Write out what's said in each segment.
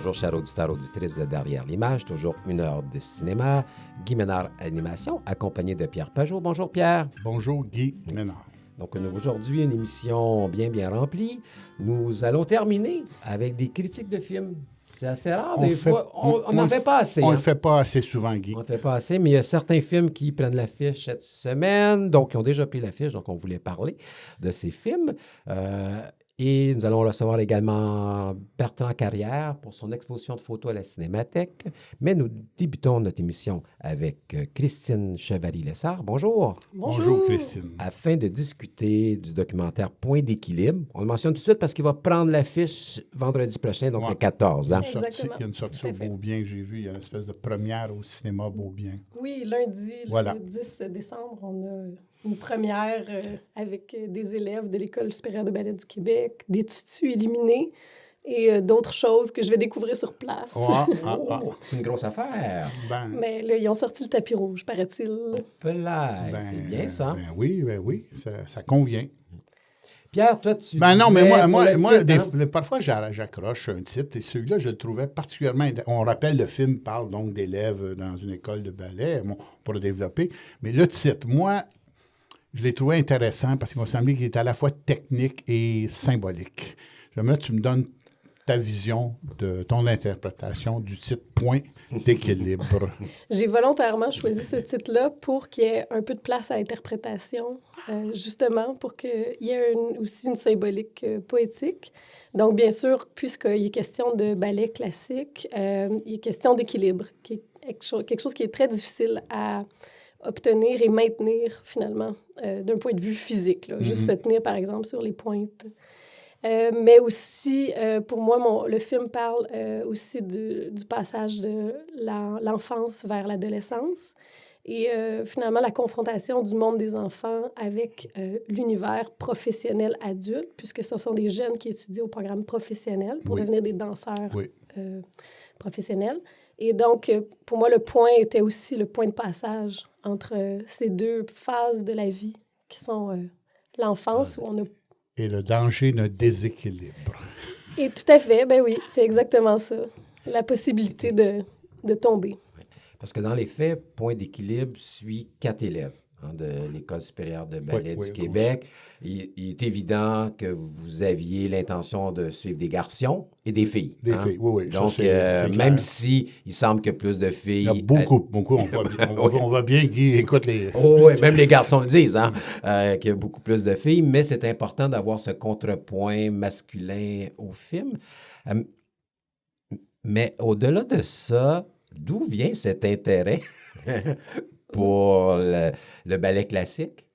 Bonjour, chers auditeurs, auditrices de Derrière l'image. Toujours 1 heure de cinéma. Guy Ménard, animation, accompagné de Pierre Pajot. Bonjour, Pierre. Bonjour, Guy Ménard. Donc, aujourd'hui, une émission bien remplie. Nous allons terminer avec des critiques de films. C'est assez rare, des fois. On n'en fait pas assez. On ne le fait pas assez souvent, Guy. On ne fait pas assez, mais il y a certains films qui prennent l'affiche cette semaine, donc qui ont déjà pris l'affiche, donc on voulait parler de ces films. Et nous allons recevoir également Bertrand Carrière pour son exposition de photos à la Cinémathèque. Mais nous débutons notre émission avec Christine Chevary-Lessard. Bonjour. Bonjour, Christine. Afin de discuter du documentaire Point d'équilibre. On le mentionne tout de suite parce qu'il va prendre l'affiche vendredi prochain, donc le 14. Hein? Il y a une sortie au Beaubien que j'ai vue. Il y a une espèce de première au cinéma Beaubien. Oui, lundi, le 10 décembre, on a une première avec des élèves de l'École supérieure de ballet du Québec, des tutus éliminés et d'autres choses que je vais découvrir sur place. C'est une grosse affaire. Mais là, ils ont sorti le tapis rouge, paraît-il. C'est bien ça. Oui, ça convient. Pierre, toi, tu non, mais moi titre, parfois, j'accroche un titre, et celui-là, je le trouvais particulièrement... On rappelle, le film parle donc d'élèves dans une école de ballet, pour le développer, mais le titre, moi, je l'ai trouvé intéressant parce qu'il m'a semblé qu'il était à la fois technique et symbolique. J'aimerais que tu me donnes ta vision de ton interprétation du titre « Point d'équilibre ». J'ai volontairement choisi ce titre-là pour qu'il y ait un peu de place à interprétation, justement, pour qu'il y ait aussi une symbolique poétique. Donc, bien sûr, puisqu'il est question de ballet classique, il est question d'équilibre, qui est quelque chose qui est très difficile à obtenir et maintenir, finalement, d'un point de vue physique. Juste se tenir, par exemple, sur les pointes. Mais aussi, pour moi, le film parle aussi du passage de l'enfance vers l'adolescence et finalement la confrontation du monde des enfants avec l'univers professionnel adulte, puisque ce sont des jeunes qui étudient au programme professionnel pour devenir des danseurs professionnels. Et donc, pour moi, le point était aussi le point de passage entre ces deux phases de la vie qui sont l'enfance où on a... Et le danger d'un déséquilibre. Et tout à fait, ben oui, c'est exactement ça. La possibilité de tomber. Parce que dans les faits, Point d'équilibre suit 4 élèves de l'École supérieure de ballet du Québec. Il est évident que vous aviez l'intention de suivre des garçons et des filles. Des filles, oui. Donc, c'est même si il semble que plus de filles... Il y a beaucoup. On voit bien, Guy, écoute les... Oui, même les garçons le disent, qu'il y a beaucoup plus de filles, mais c'est important d'avoir ce contrepoint masculin au film. Mais au-delà de ça, d'où vient cet intérêt pour le ballet classique?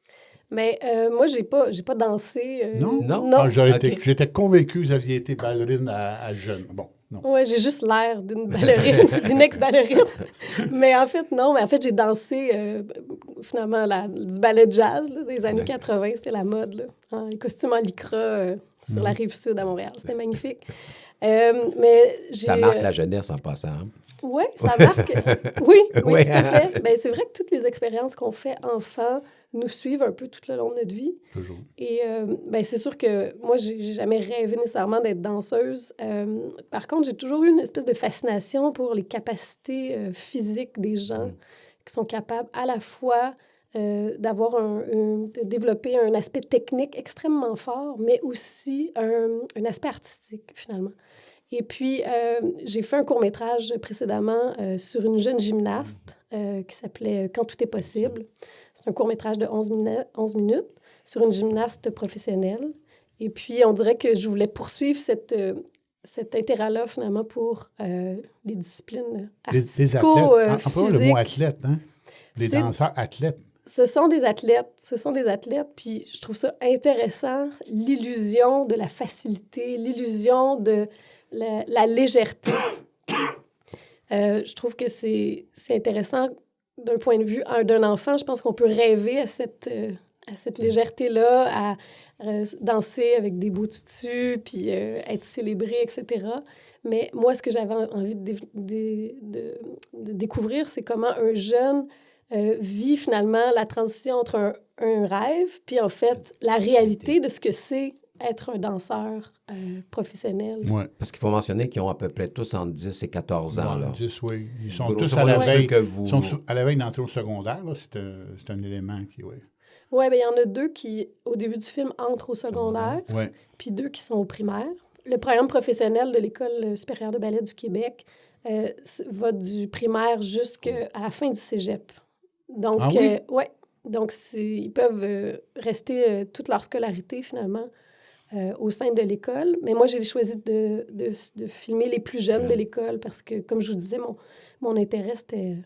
Mais moi, j'ai pas dansé. Non? J'étais convaincu que vous aviez été ballerine à jeune. Bon, non. Oui, j'ai juste l'air d'une ballerine, d'une ex-ballerine. Mais en fait, non. Mais en fait, j'ai dansé, finalement, du ballet jazz des années 80. C'était la mode, là. Les costumes en lycra sur la Rive-Sud à Montréal. C'était magnifique. Mais ça marque la jeunesse en passant. Hein? Oui, ça marque. Oui, tout à fait. Ben, c'est vrai que toutes les expériences qu'on fait enfant nous suivent un peu tout le long de notre vie. Toujours. Et c'est sûr que moi, j'ai jamais rêvé nécessairement d'être danseuse. Par contre, j'ai toujours eu une espèce de fascination pour les capacités physiques des gens qui sont capables à la fois de développer un aspect technique extrêmement fort, mais aussi un aspect artistique, finalement. Et puis, j'ai fait un court-métrage précédemment sur une jeune gymnaste qui s'appelait « Quand tout est possible ». C'est un court-métrage de 11 minutes sur une gymnaste professionnelle. Et puis, on dirait que je voulais poursuivre cet intérêt-là, finalement, pour les disciplines artistico-physiques. Emploie le mot athlète, hein? Des danseurs athlètes. Ce sont des athlètes, puis je trouve ça intéressant, l'illusion de la facilité, l'illusion de la légèreté. Je trouve que c'est intéressant d'un point de vue d'un enfant. Je pense qu'on peut rêver à cette légèreté-là, à danser avec des beaux tutus, puis être célébré, etc. Mais moi, ce que j'avais envie de découvrir, c'est comment un jeune vit finalement la transition entre un rêve, puis en fait, la réalité de ce que c'est être un danseur professionnel. Ouais. Parce qu'il faut mentionner qu'ils ont à peu près tous entre 10 et 14 ans. Là. 10, oui. Ils sont Grosso tous à la modo, veille. ceux que vous... Ils sont à la veille d'entrer au secondaire. Là. C'est un élément qui... Oui. Oui, bien, il y en a 2 qui, au début du film, entrent au secondaire, Ouais. puis 2 qui sont au primaire. Le programme professionnel de l'École supérieure de ballet du Québec va du primaire jusqu'à la fin du cégep. Donc, Ah oui? ouais. Donc, ils peuvent rester toute leur scolarité, finalement, au sein de l'école. Mais moi, j'ai choisi de filmer les plus jeunes de l'école parce que, comme je vous disais, mon intérêt, c'était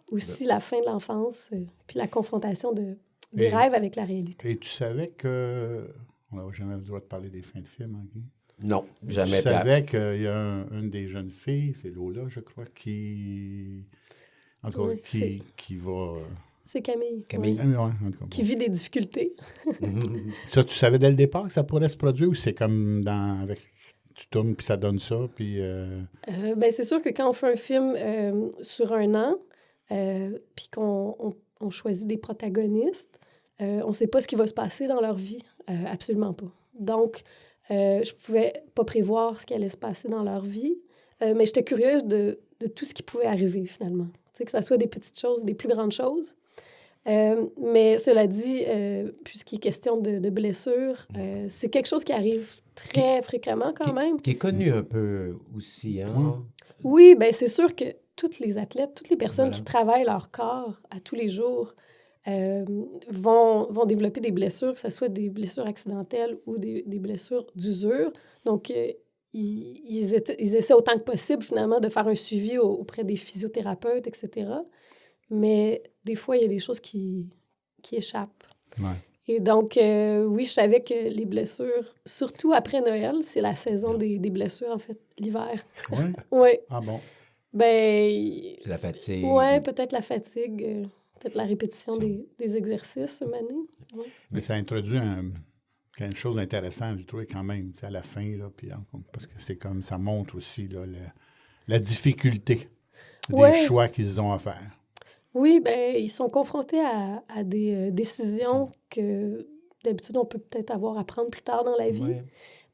aussi la fin de l'enfance, puis la confrontation des rêves avec la réalité. Et tu savais que... On n'a jamais le droit de parler des fins de film, hein, Guy? Non, jamais. Tu savais qu'il y a une des jeunes filles, c'est Lola, je crois, qui... En tout cas, Oui, qui va... C'est Camille. Camille. ouais, Ouais, en tout cas, qui vit des difficultés. Ça, tu savais dès le départ que ça pourrait se produire ou c'est comme avec tu tournes puis ça donne ça puis Ben, c'est sûr que quand on fait un film sur un an, puis qu'on choisit des protagonistes, on ne sait pas ce qui va se passer dans leur vie. Absolument pas. Donc, je ne pouvais pas prévoir ce qui allait se passer dans leur vie, mais j'étais curieuse de tout ce qui pouvait arriver finalement. Tu sais, que ça soit des petites choses, des plus grandes choses. Mais cela dit, puisqu'il est question de blessures, c'est quelque chose qui arrive très fréquemment quand même. Qui est connu un peu aussi. Hein? Oui, bien c'est sûr que tous les athlètes, toutes les personnes Voilà. qui travaillent leur corps à tous les jours vont développer des blessures, que ce soit des blessures accidentelles ou des blessures d'usure. Donc, ils essaient autant que possible, finalement, de faire un suivi auprès des physiothérapeutes, etc. Mais des fois, il y a des choses qui échappent. ouais. Et donc, oui, je savais que les blessures, surtout après Noël, c'est la saison des blessures, en fait, l'hiver. Ouais. Oui. Ah bon. Ben, C'est la fatigue. ouais, peut-être la fatigue, peut-être la répétition des exercices, Mané. Ouais. Mais ça introduit quelque chose d'intéressant, j'ai trouvé quand même, à la fin là, puis parce que c'est comme ça montre aussi là, la difficulté des choix qu'ils ont à faire. Oui, ben ils sont confrontés à des décisions que d'habitude on peut peut-être avoir à prendre plus tard dans la vie. Ouais.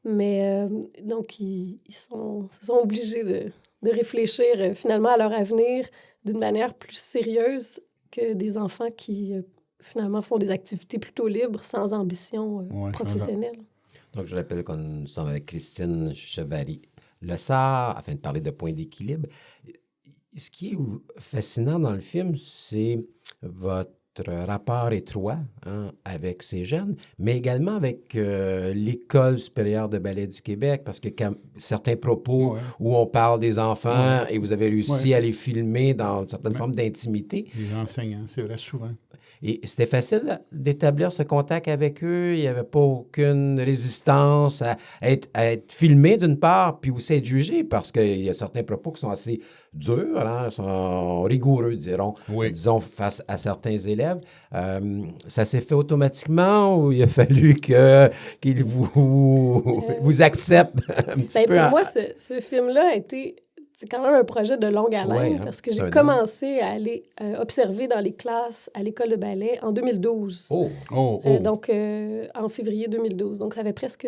Mais donc, ils se sont obligés de réfléchir finalement à leur avenir d'une manière plus sérieuse que des enfants qui finalement font des activités plutôt libres, sans ambition professionnelle. Donc, je rappelle qu'on nous sommes avec Christine Chevary-Lessard afin de parler de point d'équilibre. Ce qui est fascinant dans le film, c'est votre rapport étroit avec ces jeunes, mais également avec l'École supérieure de ballet du Québec, parce que certains propos où on parle des enfants et vous avez réussi à les filmer dans certaines formes d'intimité. Les enseignants, c'est vrai, souvent. Et c'était facile d'établir ce contact avec eux. Il n'y avait pas aucune résistance à être filmé d'une part, puis aussi être jugé, parce qu'il y a certains propos qui sont assez durs, sont rigoureux, disons, face à certains élèves. Ça s'est fait automatiquement ou il a fallu qu'ils vous acceptent un petit peu? Pour moi, ce film-là a été... C'est quand même un projet de longue haleine parce que j'ai commencé à aller observer dans les classes à l'école de ballet en 2012. Donc, en février 2012. Donc, ça fait presque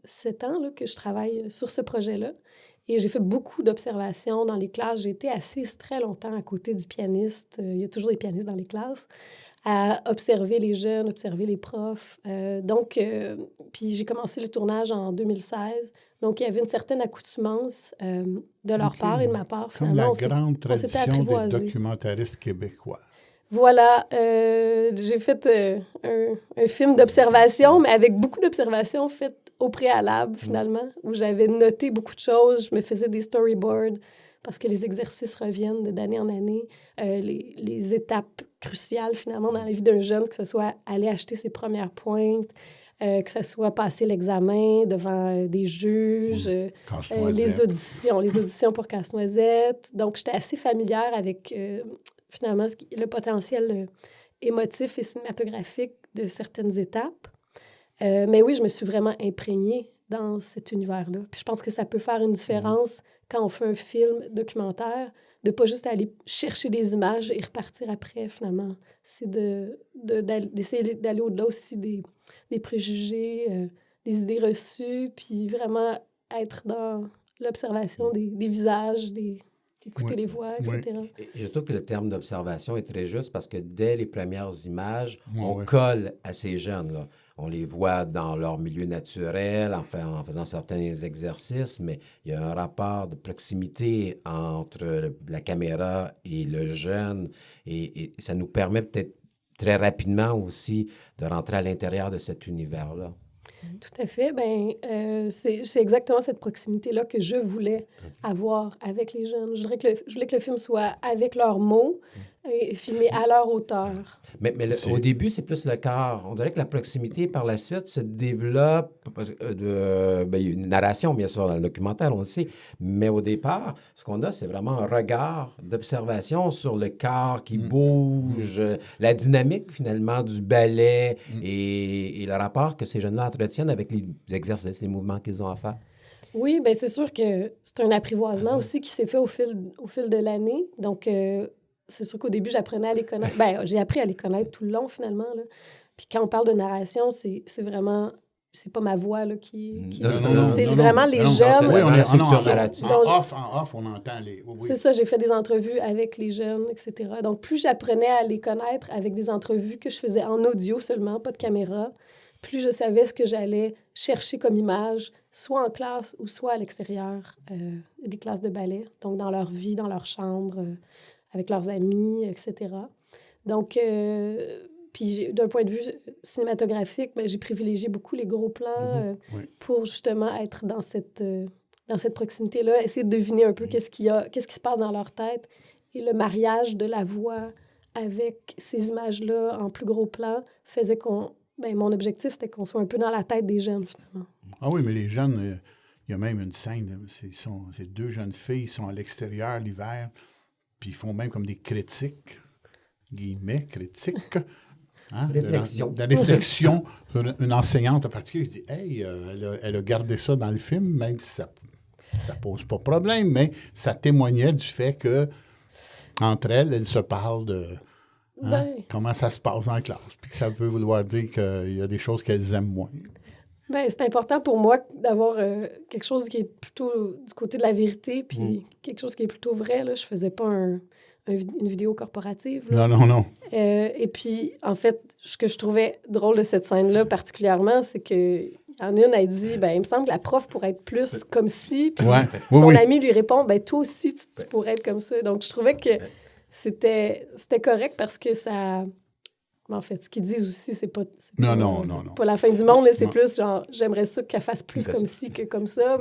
7 ans là, que je travaille sur ce projet-là. Et j'ai fait beaucoup d'observations dans les classes. J'ai été assise très longtemps à côté du pianiste. Il y a toujours des pianistes dans les classes. À observer les jeunes, observer les profs. Puis j'ai commencé le tournage en 2016. Donc, il y avait une certaine accoutumance de leur part et de ma part. Comme la grande tradition des documentaristes québécois. Voilà. J'ai fait un film d'observation, mais avec beaucoup d'observations faites au préalable, finalement, où j'avais noté beaucoup de choses. Je me faisais des storyboards parce que les exercices reviennent d'année en année. Les étapes cruciales, finalement, dans la vie d'un jeune, que ce soit aller acheter ses premières pointes, que ce soit passer l'examen devant des juges, les auditions pour Casse-Noisette. Donc, j'étais assez familière avec, finalement, le potentiel émotif et cinématographique de certaines étapes. Mais oui, je me suis vraiment imprégnée dans cet univers-là. Puis je pense que ça peut faire une différence quand on fait un film documentaire, de pas juste aller chercher des images et repartir après, finalement. C'est d'essayer d'aller au-delà aussi des préjugés, idées reçues, puis vraiment être dans l'observation des visages, d'écouter les voix, etc. Et je trouve que le terme d'observation est très juste parce que dès les premières images, on Ouais. colle à ces jeunes-là. On les voit dans leur milieu naturel, en faisant certains exercices, mais il y a un rapport de proximité entre la caméra et le jeune, et ça nous permet peut-être très rapidement aussi de rentrer à l'intérieur de cet univers-là. Tout à fait. Ben, c'est exactement cette proximité-là que je voulais avoir avec les jeunes. Je voulais que le film soit avec leurs mots et filmé à leur hauteur. Mais au début, c'est plus le corps. On dirait que la proximité, par la suite, se développe. Ben, il y a une narration, bien sûr, dans le documentaire, on le sait. Mais au départ, ce qu'on a, c'est vraiment un regard d'observation sur le corps qui bouge, la dynamique, finalement, du ballet et le rapport que ces jeunes-là entretiennent avec les exercices, les mouvements qu'ils ont à faire. Oui, bien, c'est sûr que c'est un apprivoisement aussi qui s'est fait au fil de l'année. Donc, c'est sûr qu'au début, j'apprenais à les connaître. Ben, j'ai appris à les connaître tout le long, finalement, là. Puis quand on parle de narration, c'est vraiment... C'est pas ma voix, là, qui Non, c'est non, vraiment non, les non, jeunes. Oui, on est structure narrative. en off, on entend les... Oui. C'est ça, j'ai fait des entrevues avec les jeunes, etc. Donc, plus j'apprenais à les connaître avec des entrevues que je faisais en audio seulement, pas de caméra, plus je savais ce que j'allais chercher comme image, soit en classe ou soit à l'extérieur des classes de ballet, donc dans leur vie, dans leur chambre, avec leurs amis, etc. Donc, puis d'un point de vue cinématographique, ben, j'ai privilégié beaucoup les gros plans pour justement être dans cette proximité-là, essayer de deviner un peu qu'est-ce qui se passe dans leur tête. Et le mariage de la voix avec ces images-là en plus gros plan faisait mon objectif, c'était qu'on soit un peu dans la tête des jeunes, finalement. Ah oui, mais les jeunes, il y a même une scène, ces deux jeunes filles sont à l'extérieur l'hiver, puis ils font même comme des critiques, critiques. Hein, Réflexion. De réflexion. Une enseignante en particulier, je dis, hey, elle a gardé ça dans le film, même si ça pose pas de problème, mais ça témoignait du fait que entre elles se parlent de comment ça se passe en classe, puis que ça peut vouloir dire qu'il y a des choses qu'elles aiment moins. Ben, c'est important pour moi d'avoir quelque chose qui est plutôt du côté de la vérité, puis quelque chose qui est plutôt vrai. Là. Je faisais pas une vidéo corporative. Là. Non. Et puis, en fait, ce que je trouvais drôle de cette scène-là particulièrement, c'est qu'il y en a une, elle dit, ben, il me semble que la prof pourrait être plus comme ci. Puis son ami lui répond, ben, toi aussi, tu pourrais être comme ça. Donc, je trouvais que c'était correct parce que ça... En fait, ce qu'ils disent aussi, c'est pas la fin du monde. Là, c'est plus genre, j'aimerais ça qu'elle fasse plus comme ci que comme ça.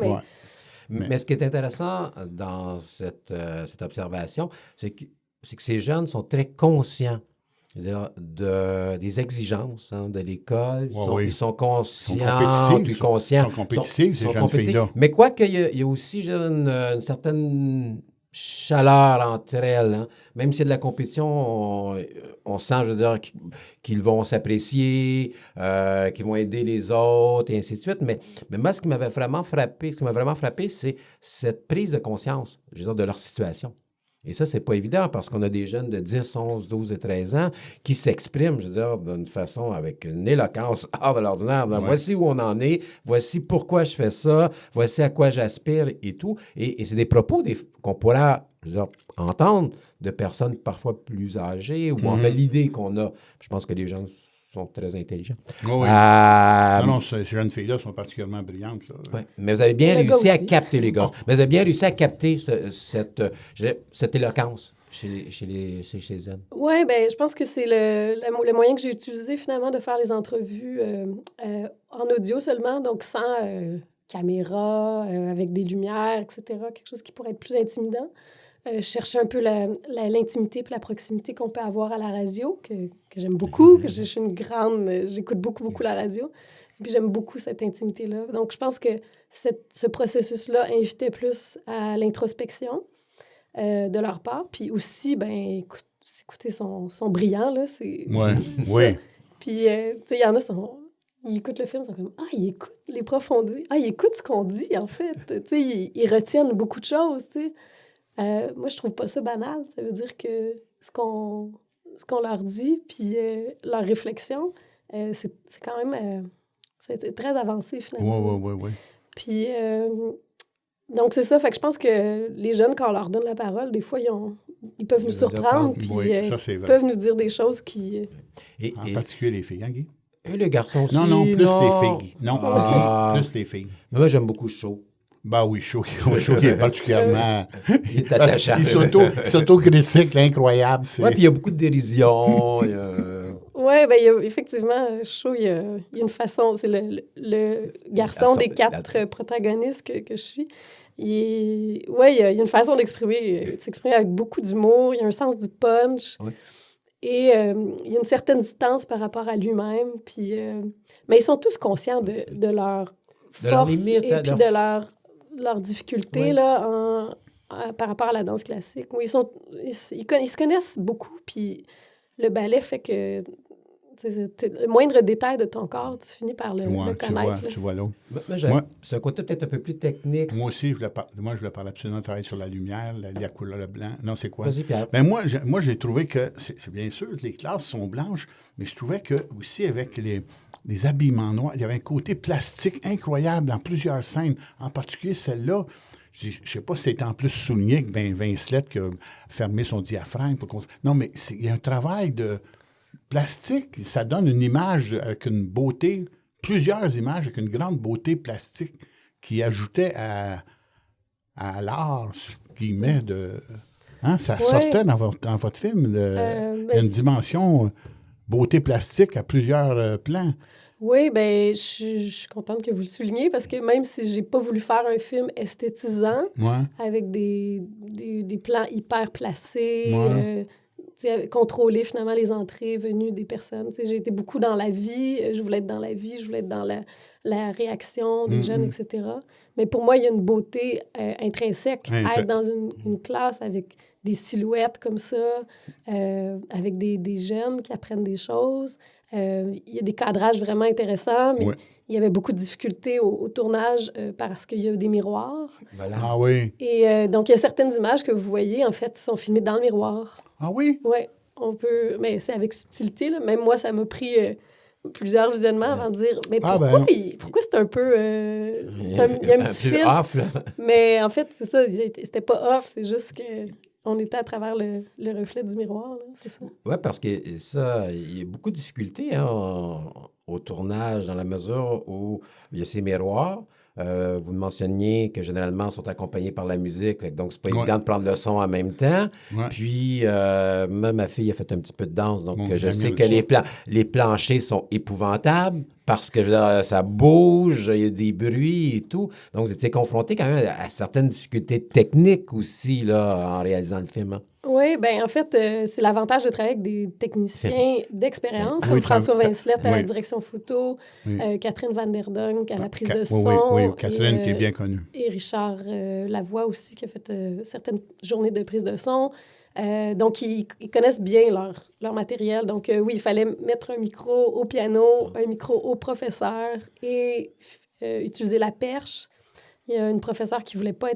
Mais ce qui est intéressant dans cette observation, c'est que ces jeunes sont très conscients, je veux dire, des exigences de l'école. Ils sont conscients, Ils sont compétitifs, ces jeunes filles-là. Mais quoi qu'il y a aussi une certaine chaleur entre elles. Hein. Même s'il y a de la compétition, on sent, je veux dire, qu'ils vont s'apprécier, qu'ils vont aider les autres, et ainsi de suite. Mais moi, ce qui m'a vraiment frappé, c'est cette prise de conscience, je veux dire, de leur situation. Et ça, c'est pas évident parce qu'on a des jeunes de 10, 11, 12 et 13 ans qui s'expriment, je veux dire, d'une façon avec une éloquence hors de l'ordinaire. Voici où on en est, voici pourquoi je fais ça, voici à quoi j'aspire et tout. Et c'est des propos qu'on pourrait, je veux dire, entendre de personnes parfois plus âgées ou en fait l'idée qu'on a. Je pense que les jeunes sont très intelligents. Non, ces jeunes filles-là sont particulièrement brillantes. Là. Ouais. Mais vous avez bien réussi à capter les gars. Mais vous avez bien réussi à capter cette éloquence chez elles. Oui, bien, je pense que c'est le moyen que j'ai utilisé finalement de faire les entrevues en audio seulement, donc sans caméra, avec des lumières, etc. Quelque chose qui pourrait être plus intimidant. Chercher un peu l'intimité et la proximité qu'on peut avoir à la radio, que j'aime beaucoup, que je suis une grande... J'écoute beaucoup la radio, et puis j'aime beaucoup cette intimité-là. Donc, je pense que ce processus-là invitait plus à l'introspection de leur part, puis aussi, ben écoutez, sont brillants, là, Oui. Puis, tu sais, il y en a, ils écoutent le film, ils sont comme « ils écoutent les profondeurs. Ils écoutent ce qu'on dit, en fait. » Tu sais, ils retiennent beaucoup de choses, tu sais. Moi, je trouve pas ça banal. Ça veut dire que ce qu'on leur dit, puis leur réflexion, c'est quand même C'était très avancé, finalement. Oui. Puis, donc, c'est ça. Fait que je pense que les jeunes, quand on leur donne la parole, des fois, ils peuvent nous surprendre, puis Oui, ça, c'est ils vrai. peuvent nous dire des choses qui... En particulier les filles, hein, Guy? Et les garçons aussi. Non, plus les filles, Guy. Non, Ah. plus les filles. Mais moi, j'aime beaucoup Shaw. Ben oui, Shaw qui est particulièrement... Il est attachant. Il s'auto-critique, l'incroyable. Oui, puis il y a beaucoup de dérision. Oui, bien, effectivement, Shaw, il y a une façon... C'est le garçon des 4 protagonistes que je suis. Oui, il y a une façon de s'exprimer avec beaucoup d'humour. Il y a un sens du punch. Oui. Et il y a une certaine distance par rapport à lui-même. Puis, mais ils sont tous conscients de leur force limites, et puis de leur difficulté là, par rapport à la danse classique. Oui, ils se connaissent beaucoup. Puis le ballet fait que le moindre détail de ton corps, tu finis par le connaître. Tu vois là. C'est un côté peut-être un peu plus technique. Moi aussi, je voulais parler absolument de travailler sur la lumière, la couleur, le blanc. Non, c'est quoi? Vas-y, Pierre. Ben moi, j'ai trouvé que, c'est bien sûr, les classes sont blanches, mais je trouvais que aussi avec les habillements noirs, il y avait un côté plastique incroyable dans plusieurs scènes, en particulier celle-là. Je ne sais pas si c'était en plus souligné que Vincelet qui a fermé son diaphragme. Non, mais il y a un travail de plastique. Ça donne une image avec une beauté, plusieurs images avec une grande beauté plastique qui ajoutait à l'art, guillemets, ça sortait dans votre film. Il y a une dimension beauté plastique à plusieurs plans. Oui, bien, je suis contente que vous le souligniez parce que même si j'ai pas voulu faire un film esthétisant, avec des plans hyper placés, contrôler finalement les entrées, venues des personnes. J'ai été beaucoup dans la vie, je voulais être dans la vie, je voulais être dans la réaction des jeunes, etc. Mais pour moi, il y a une beauté intrinsèque à être dans une classe avec des silhouettes comme ça, avec des jeunes qui apprennent des choses. Il y a des cadrages vraiment intéressants, mais il y avait beaucoup de difficultés au tournage parce qu'il y a des miroirs. Voilà. Ah oui. Et donc, il y a certaines images que vous voyez, en fait, sont filmées dans le miroir. Ah oui? Oui, on peut... Mais c'est avec subtilité, là. Même moi, ça m'a pris plusieurs visionnements avant de dire... Mais pourquoi c'est un peu... il y a un petit filtre. Off, là. Mais en fait, c'est ça, c'était pas off, c'est juste que... On était à travers le reflet du miroir, là, c'est ça. Oui, parce que ça, il y a beaucoup de difficultés au tournage dans la mesure où il y a ces miroirs. Vous mentionniez que généralement, ils sont accompagnés par la musique. Donc, c'est pas évident de prendre le son en même temps. Ouais. Puis, même ma fille a fait un petit peu de danse. Donc, je sais que les planchers sont épouvantables parce que je veux dire, ça bouge, il y a des bruits et tout. Donc, vous étiez confronté quand même à certaines difficultés techniques aussi là, en réalisant le film. Hein? Oui, bien, en fait, c'est l'avantage de travailler avec des techniciens d'expérience, comme François Vincelet à la direction photo, Catherine Van der Dunk à la prise de son. Oui, Catherine qui est bien connue. Et Richard Lavoie aussi, qui a fait certaines journées de prise de son. Donc, ils connaissent bien leur matériel. Donc, oui, il fallait mettre un micro au piano, un micro au professeur et utiliser la perche. Il y a une professeure qui ne voulait pas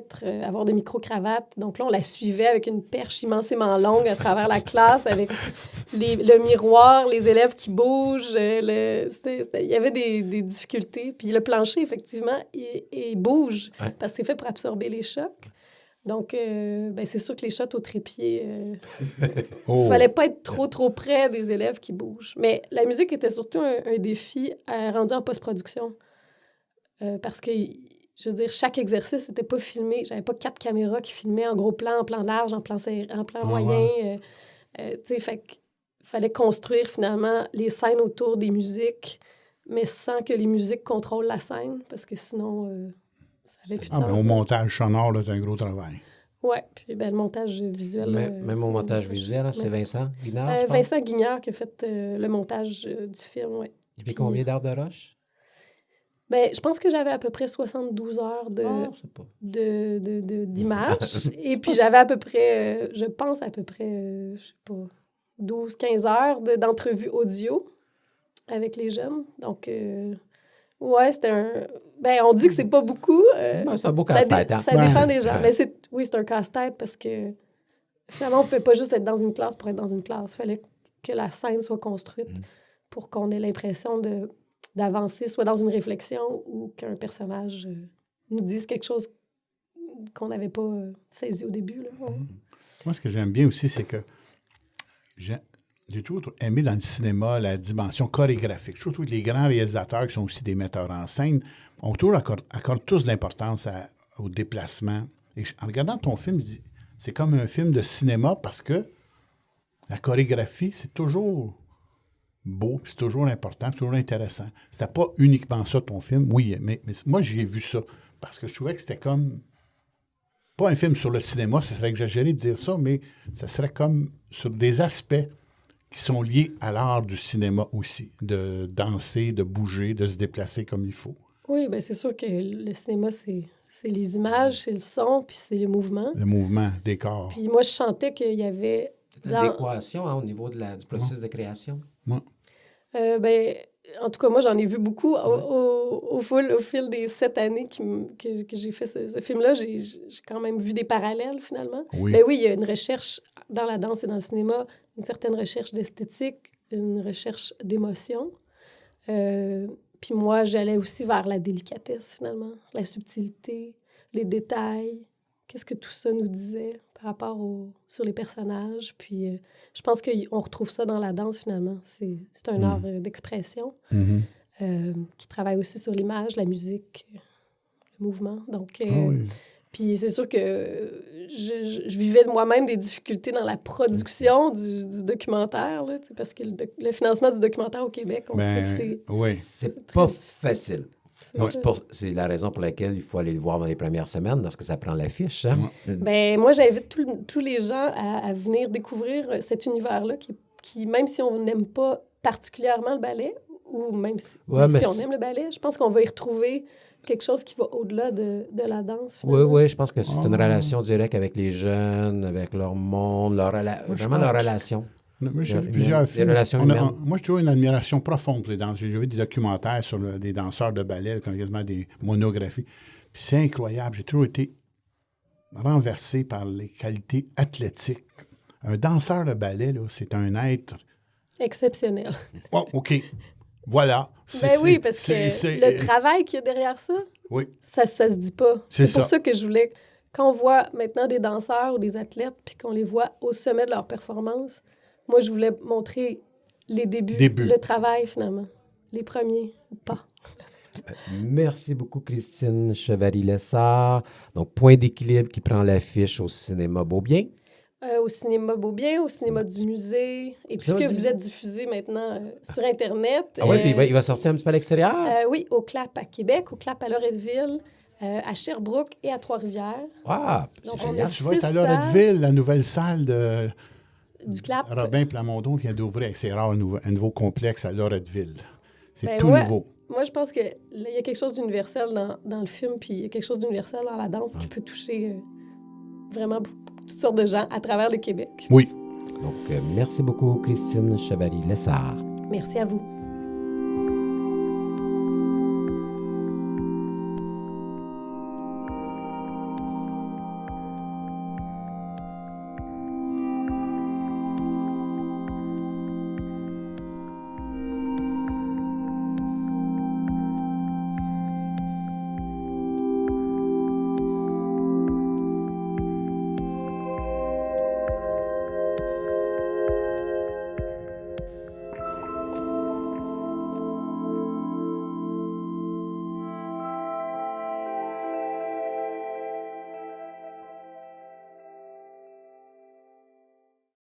avoir de micro-cravate. Donc là, on la suivait avec une perche immensément longue à travers la classe, avec le miroir, les élèves qui bougent. Il y avait des difficultés. Puis le plancher, effectivement, il bouge parce que c'est fait pour absorber les chocs. Donc, c'est sûr que les shots au trépied, il ne fallait pas être trop près des élèves qui bougent. Mais la musique était surtout un défi rendu en post-production. Parce que... Je veux dire, chaque exercice n'était pas filmé. J'avais pas 4 caméras qui filmaient en gros plan, en plan large, en plan moyen. Tu sais, fait qu'il fallait construire finalement les scènes autour des musiques, mais sans que les musiques contrôlent la scène, parce que sinon, ça n'avait plus de sens. Au montage sonore, là, c'est un gros travail. Oui, puis le montage visuel. Même au montage visuel, hein, c'est Vincent Guignard, Vincent Guignard qui a fait le montage du film, oui. Et puis combien d'heures de rush? Bien, je pense que j'avais à peu près 72 heures d'images. Et puis, j'avais à peu près, je pense à peu près, je sais pas, 12-15 heures d'entrevue audio avec les jeunes. Donc, ouais, c'était un... Ben, on dit que c'est pas beaucoup. C'est un beau casse-tête. Ça dépend des gens. Mais c'est un casse-tête parce que, finalement, on ne pouvait pas juste être dans une classe pour être dans une classe. Il fallait que la scène soit construite pour qu'on ait l'impression d'avancer soit dans une réflexion ou qu'un personnage nous dise quelque chose qu'on n'avait pas saisi au début. Là. Ouais. Moi, ce que j'aime bien aussi, c'est que j'ai toujours aimé dans le cinéma la dimension chorégraphique. Je trouve que les grands réalisateurs, qui sont aussi des metteurs en scène, ont toujours accordent tous de l'importance au déplacement. Et en regardant ton film, je dis, c'est comme un film de cinéma parce que la chorégraphie, c'est toujours beau, c'est toujours important, c'est toujours intéressant. C'était pas uniquement ça, ton film, oui, mais moi, j'ai vu ça parce que je trouvais que c'était comme... Pas un film sur le cinéma, ce serait exagéré de dire ça, mais ça serait comme sur des aspects qui sont liés à l'art du cinéma aussi, de danser, de bouger, de se déplacer comme il faut. Oui, bien c'est sûr que le cinéma, c'est les images, c'est le son, puis c'est le mouvement. Le mouvement des corps. Puis moi, je sentais qu'il y avait... L'adéquation au niveau du processus de création. Ouais. Ben, en tout cas, moi, j'en ai vu beaucoup au fil des 7 années que j'ai fait ce film-là. J'ai quand même vu des parallèles, finalement. Oui. Ben oui, il y a une recherche dans la danse et dans le cinéma, une certaine recherche d'esthétique, une recherche d'émotion. Puis moi, j'allais aussi vers la délicatesse, finalement, la subtilité, les détails. Qu'est-ce que tout ça nous disait par rapport sur les personnages. Puis je pense qu'on retrouve ça dans la danse, finalement. C'est un art d'expression qui travaille aussi sur l'image, la musique, le mouvement. Donc, oui. Puis c'est sûr que je vivais de moi-même des difficultés dans la production du documentaire, là, parce que le financement du documentaire au Québec, on sait que c'est... Oui. C'est pas facile. Donc, c'est la raison pour laquelle il faut aller le voir dans les premières semaines, parce que ça prend l'affiche. Hein? Ben, moi, j'invite tous les gens à venir découvrir cet univers-là qui, même si on n'aime pas particulièrement le ballet, ou même si on aime le ballet, je pense qu'on va y retrouver quelque chose qui va au-delà de la danse. Oui, je pense que c'est une relation directe avec les jeunes, avec leur monde, vraiment leur relation. Moi, j'ai vu plusieurs films. Moi, j'ai toujours une admiration profonde pour les danseurs. J'ai vu des documentaires sur des danseurs de ballet, quasiment des monographies. Puis c'est incroyable. J'ai toujours été renversé par les qualités athlétiques. Un danseur de ballet, là, c'est un être... exceptionnel. Oh, OK. Voilà. Oui, parce que le travail qu'il y a derrière ça, oui. ça se dit pas. C'est pour ça que je voulais... Quand on voit maintenant des danseurs ou des athlètes, puis qu'on les voit au sommet de leur performance... Moi, je voulais montrer les débuts, le travail, finalement. Les premiers pas. Merci beaucoup, Christine Chevary-Lessard. Donc, Point d'équilibre qui prend l'affiche au cinéma Beaubien. Au cinéma Beaubien, au cinéma du musée. Et puisque vous êtes diffusé maintenant sur Internet... Ah oui, puis il va sortir un petit peu à l'extérieur? Oui, au CLAP à Québec, au CLAP à Loretteville, à Sherbrooke et à Trois-Rivières. Ah, c'est génial. Tu vas être à Loretteville, la nouvelle salle du CLAP. Robin Plamondon vient d'ouvrir, c'est rare, un nouveau complexe à Loretteville. C'est tout nouveau. Moi, je pense qu'il y a quelque chose d'universel dans le film, puis il y a quelque chose d'universel dans la danse qui peut toucher vraiment toutes sortes de gens à travers le Québec. Oui. Donc, merci beaucoup, Christine Chevary-Lessard. Merci à vous.